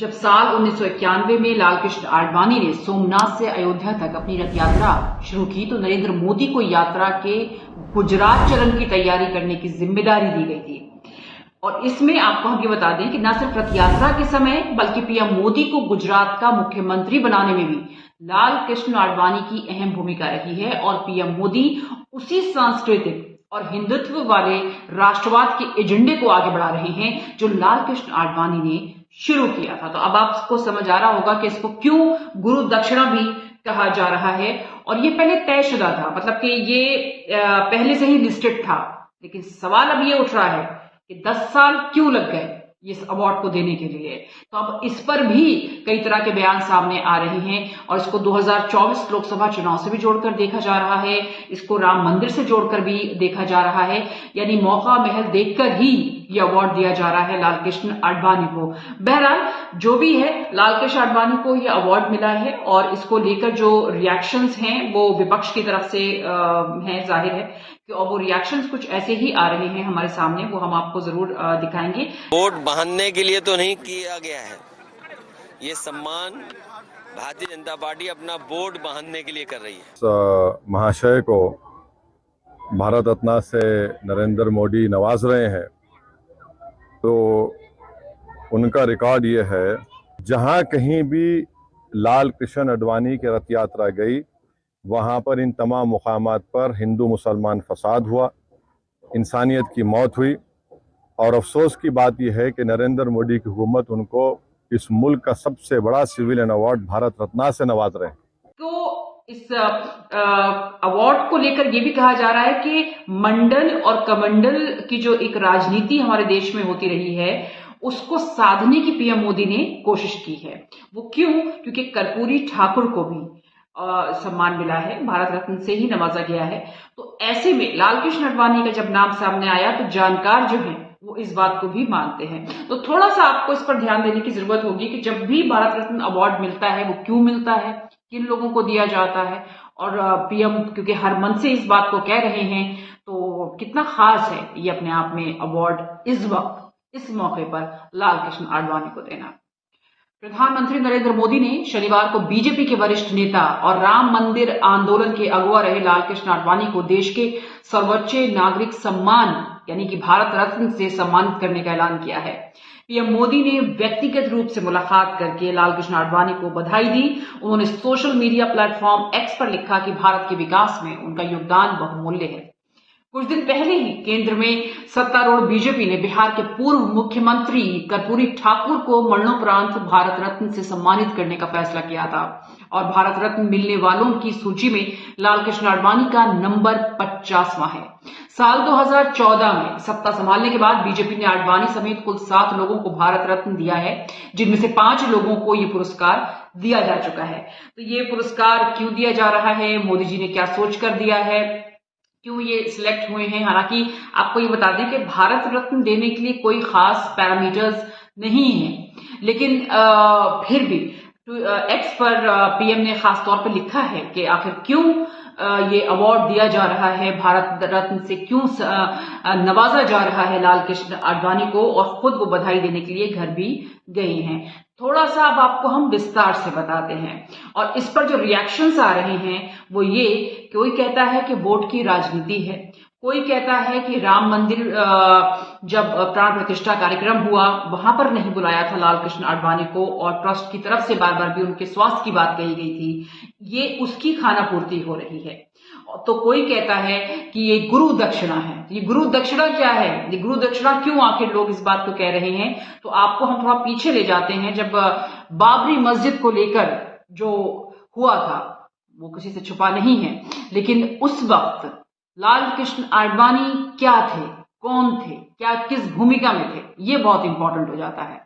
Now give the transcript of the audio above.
जब साल 1991 में लाल कृष्ण आडवाणी ने सोमनाथ से अयोध्या तक अपनी रथ यात्रा शुरू की तो नरेंद्र मोदी को यात्रा के गुजरात चरण की तैयारी करने की जिम्मेदारी दी गई थी। और इसमें आपको हम ये बता दें कि न सिर्फ रथ यात्रा के समय बल्कि पीएम मोदी को गुजरात का मुख्यमंत्री बनाने में भी लाल कृष्ण आडवाणी की अहम भूमिका रही है। और पीएम मोदी उसी सांस्कृतिक और हिंदुत्व वाले राष्ट्रवाद के एजेंडे को आगे बढ़ा रहे हैं जो लाल कृष्ण आडवाणी ने शुरू किया था। तो अब आपको समझ आ रहा होगा कि इसको क्यों गुरु दक्षिणा भी कहा जा रहा है। और ये पहले तयशुदा था, मतलब कि ये पहले से ही लिस्टेड था। लेकिन सवाल अब ये उठ रहा है कि 10 साल क्यों लग गए इस अवार्ड को देने के लिए। तो अब इस पर भी कई तरह के बयान सामने आ रहे हैं और इसको 2024 लोकसभा चुनाव से भी जोड़कर देखा जा रहा है, इसको राम मंदिर से जोड़कर भी देखा जा रहा है। यानी मौका महल देखकर ही ये अवार्ड दिया जा रहा है लाल कृष्ण आडवाणी को। बहरहाल जो भी है, लाल कृष्ण आडवाणी को ये अवार्ड मिला है और इसको लेकर जो रिएक्शंस हैं वो विपक्ष की तरफ से हैं, जाहिर है कि और वो रिएक्शंस कुछ ऐसे ही आ रहे हैं हमारे सामने, वो हम आपको जरूर दिखाएंगे। वोट बांधने के लिए तो नहीं किया गया है, ये सम्मान भारतीय जनता पार्टी अपना वोट बांधने के लिए कर रही है। महाशय को भारत रत्न से नरेंद्र मोदी नवाज रहे हैं, तो उनका रिकॉर्ड ये है, जहां कहीं भी लाल कृष्ण आडवाणी की रथ यात्रा गई वहां पर इन तमाम मुकामात पर हिंदू मुसलमान फसाद हुआ, इंसानियत की मौत हुई। और अफसोस की बात यह है कि नरेंद्र मोदी की हुकूमत उनको इस मुल्क का सबसे बड़ा सिविलियन अवार्ड भारत रत्न से नवाज रहे हैं। तो इस अवार्ड को लेकर यह भी कहा जा रहा है कि मंडल और कमंडल की जो एक राजनीति हमारे देश में होती रही है उसको साधने की पीएम मोदी ने कोशिश की है। वो क्यों? क्योंकि कर्पूरी ठाकुर को भी सम्मान मिला है, भारत रत्न से ही नवाजा गया है। तो ऐसे में लाल कृष्ण आडवाणी का जब नाम सामने आया तो जानकार जो हैं वो इस बात को भी मानते हैं। तो थोड़ा सा आपको इस पर ध्यान देने की जरूरत होगी कि जब भी भारत रत्न अवार्ड मिलता है वो क्यों मिलता है, किन लोगों को दिया जाता है। और पीएम क्योंकि हर मन से इस बात को कह रहे हैं तो कितना खास है ये अपने आप में अवार्ड इस वक्त इस मौके पर लाल कृष्ण आडवाणी को देना। प्रधानमंत्री नरेंद्र मोदी ने शनिवार को बीजेपी के वरिष्ठ नेता और राम मंदिर आंदोलन के अगुवा रहे लाल कृष्ण आडवाणी को देश के सर्वोच्च नागरिक सम्मान यानी कि भारत रत्न से सम्मानित करने का ऐलान किया है। पीएम मोदी ने व्यक्तिगत रूप से मुलाकात करके लाल कृष्ण आडवाणी को बधाई दी। उन्होंने सोशल मीडिया प्लेटफॉर्म एक्स पर लिखा कि भारत के विकास में उनका योगदान बहुमूल्य है। कुछ दिन पहले ही केंद्र में सत्तारूढ़ बीजेपी ने बिहार के पूर्व मुख्यमंत्री कर्पूरी ठाकुर को मरणोपरांत भारत रत्न से सम्मानित करने का फैसला किया था और भारत रत्न मिलने वालों की सूची में लाल कृष्ण आडवाणी का नंबर 50वां है। साल 2014 में सत्ता संभालने के बाद बीजेपी ने आडवाणी समेत कुल 7 लोगों को भारत रत्न दिया है, जिनमें से 5 लोगों को ये पुरस्कार दिया जा चुका है। तो ये पुरस्कार क्यों दिया जा रहा है, मोदी जी ने क्या सोच कर दिया है, क्यों ये सिलेक्ट हुए हैं। हालांकि आपको ये बता दें कि भारत रत्न देने के लिए कोई खास पैरामीटर्स नहीं है, लेकिन फिर भी एक्स पर पीएम ने खास तौर पर लिखा है कि आखिर क्यों ये अवार्ड दिया जा रहा है, भारत रत्न से क्यों नवाजा जा रहा है लाल कृष्ण आडवाणी को, और खुद वो बधाई देने के लिए घर भी गए हैं। थोड़ा सा अब आपको हम विस्तार से बताते हैं। और इस पर जो रिएक्शंस आ रहे हैं वो ये, कोई कहता है कि वोट की राजनीति है, कोई कहता है कि राम मंदिर जब प्राण प्रतिष्ठा कार्यक्रम हुआ वहां पर नहीं बुलाया था लाल कृष्ण आडवाणी को और ट्रस्ट की तरफ से बार बार भी उनके स्वास्थ्य की बात कही गई थी, ये उसकी खाना पूर्ति हो रही है। तो कोई कहता है कि ये गुरु दक्षिणा है। ये गुरु दक्षिणा क्या है, ये गुरु दक्षिणा क्यों आखिर लोग इस बात को कह रहे हैं, तो आपको हम थोड़ा पीछे ले जाते हैं। जब बाबरी मस्जिद को लेकर जो हुआ था वो किसी से छुपा नहीं है, लेकिन उस वक्त लाल कृष्ण आडवाणी क्या थे, कौन थे, क्या किस भूमिका में थे, ये बहुत इंपॉर्टेंट हो जाता है।